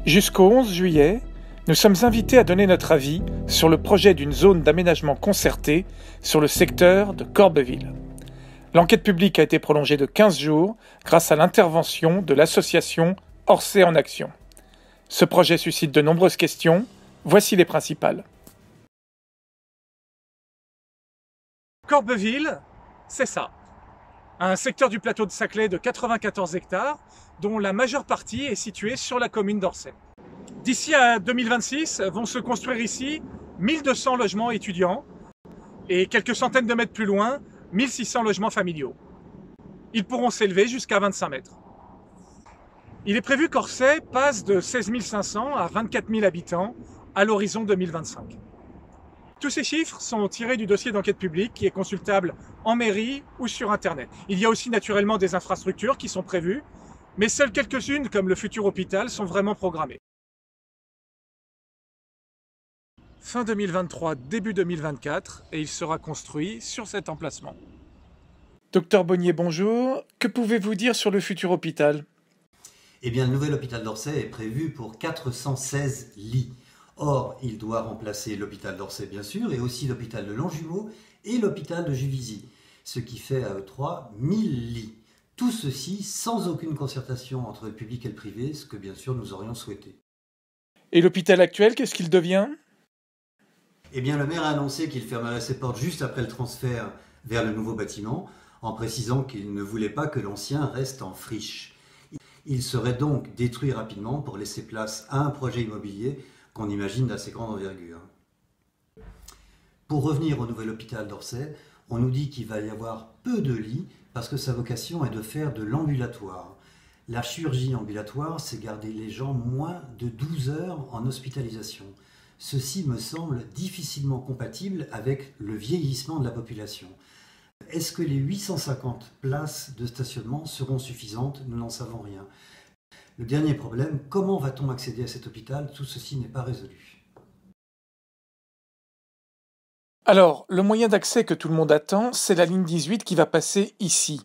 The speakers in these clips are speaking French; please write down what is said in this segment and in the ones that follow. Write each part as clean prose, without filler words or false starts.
Jusqu'au 11 juillet, nous sommes invités à donner notre avis sur le projet d'une zone d'aménagement concertée sur le secteur de Corbeville. L'enquête publique a été prolongée de 15 jours grâce à l'intervention de l'association Orsay en Action. Ce projet suscite de nombreuses questions. Voici les principales. Corbeville, c'est ça. Un secteur du plateau de Saclay de 94 hectares, dont la majeure partie est située sur la commune d'Orsay. D'ici à 2026, vont se construire ici 1200 logements étudiants et quelques centaines de mètres plus loin, 1600 logements familiaux. Ils pourront s'élever jusqu'à 25 mètres. Il est prévu qu'Orsay passe de 16 500 à 24 000 habitants à l'horizon 2025. Tous ces chiffres sont tirés du dossier d'enquête publique qui est consultable en mairie ou sur Internet. Il y a aussi naturellement des infrastructures qui sont prévues, mais seules quelques-unes, comme le futur hôpital, sont vraiment programmées. Fin 2023, début 2024, et il sera construit sur cet emplacement. Docteur Bonnier, bonjour. Que pouvez-vous dire sur le futur hôpital ? Eh bien, le nouvel hôpital d'Orsay est prévu pour 416 lits. Or, il doit remplacer l'hôpital d'Orsay, bien sûr, et aussi l'hôpital de Longjumeau et l'hôpital de Juvisy, ce qui fait à eux trois 1000 lits. Tout ceci sans aucune concertation entre le public et le privé, ce que bien sûr nous aurions souhaité. Et l'hôpital actuel, qu'est-ce qu'il devient ? Eh bien, le maire a annoncé qu'il fermerait ses portes juste après le transfert vers le nouveau bâtiment, en précisant qu'il ne voulait pas que l'ancien reste en friche. Il serait donc détruit rapidement pour laisser place à un projet immobilier qu'on imagine d'assez grande envergure. Pour revenir au nouvel hôpital d'Orsay, on nous dit qu'il va y avoir peu de lits parce que sa vocation est de faire de l'ambulatoire. La chirurgie ambulatoire, c'est garder les gens moins de 12 heures en hospitalisation. Ceci me semble difficilement compatible avec le vieillissement de la population. Est-ce que les 850 places de stationnement seront suffisantes ? Nous n'en savons rien. Le dernier problème, comment va-t-on accéder à cet hôpital ? Tout ceci n'est pas résolu. Alors, le moyen d'accès que tout le monde attend, c'est la ligne 18 qui va passer ici.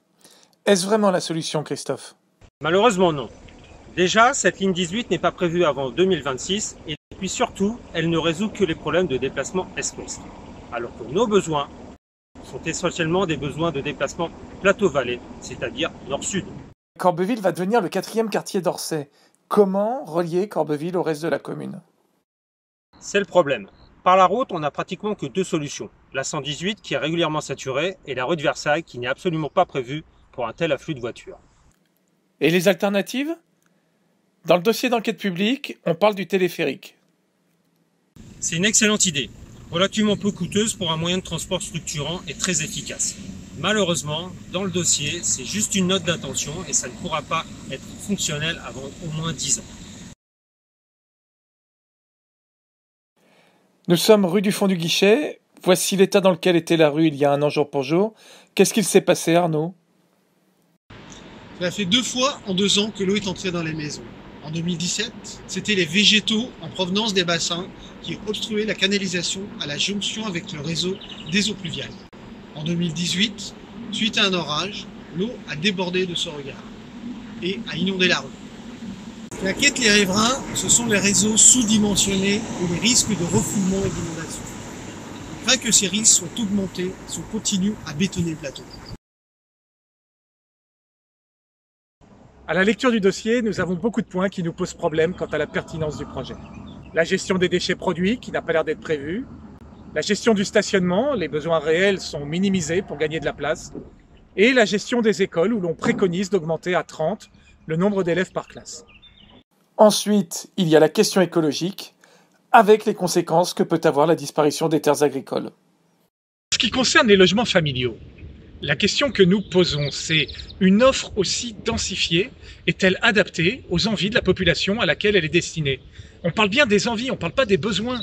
Est-ce vraiment la solution, Christophe ? Malheureusement non. Déjà, cette ligne 18 n'est pas prévue avant 2026 et puis surtout, elle ne résout que les problèmes de déplacement est-ouest. Alors que nos besoins sont essentiellement des besoins de déplacement plateau-vallée, c'est-à-dire nord-sud. Corbeville va devenir le 4e quartier d'Orsay. Comment relier Corbeville au reste de la commune ? C'est le problème. Par la route, on n'a pratiquement que deux solutions. La 118 qui est régulièrement saturée et la rue de Versailles qui n'est absolument pas prévue pour un tel afflux de voitures. Et les alternatives ? Dans le dossier d'enquête publique, on parle du téléphérique. C'est une excellente idée, relativement peu coûteuse pour un moyen de transport structurant et très efficace. Malheureusement, dans le dossier, c'est juste une note d'intention et ça ne pourra pas être fonctionnel avant au moins 10 ans. Nous sommes rue du Fond du Guichet. Voici l'état dans lequel était la rue il y a un an jour pour jour. Qu'est-ce qu'il s'est passé, Arnaud ? Ça fait 2 fois en 2 ans que l'eau est entrée dans les maisons. En 2017, c'était les végétaux en provenance des bassins qui obstruaient la canalisation à la jonction avec le réseau des eaux pluviales. En 2018, suite à un orage, l'eau a débordé de ce regard et a inondé la rue. Ce qui inquiète les riverains, ce sont les réseaux sous-dimensionnés et les risques de refoulement et d'inondation. On craint que ces risques soient augmentés si on continue à bétonner le plateau. À la lecture du dossier, nous avons beaucoup de points qui nous posent problème quant à la pertinence du projet. La gestion des déchets produits, qui n'a pas l'air d'être prévue. La gestion du stationnement, les besoins réels sont minimisés pour gagner de la place. Et la gestion des écoles, où l'on préconise d'augmenter à 30 le nombre d'élèves par classe. Ensuite, il y a la question écologique, avec les conséquences que peut avoir la disparition des terres agricoles. En ce qui concerne les logements familiaux, la question que nous posons, c'est une offre aussi densifiée est-elle adaptée aux envies de la population à laquelle elle est destinée ? On parle bien des envies, on ne parle pas des besoins.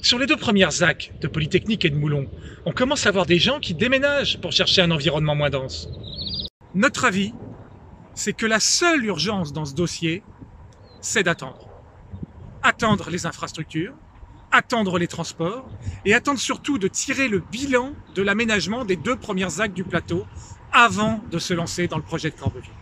Sur les 2 premières ZAC de Polytechnique et de Moulon, on commence à voir des gens qui déménagent pour chercher un environnement moins dense. Notre avis, c'est que la seule urgence dans ce dossier, c'est d'attendre. Attendre les infrastructures, attendre les transports et attendre surtout de tirer le bilan de l'aménagement des 2 premières actes du plateau avant de se lancer dans le projet de Corbeville.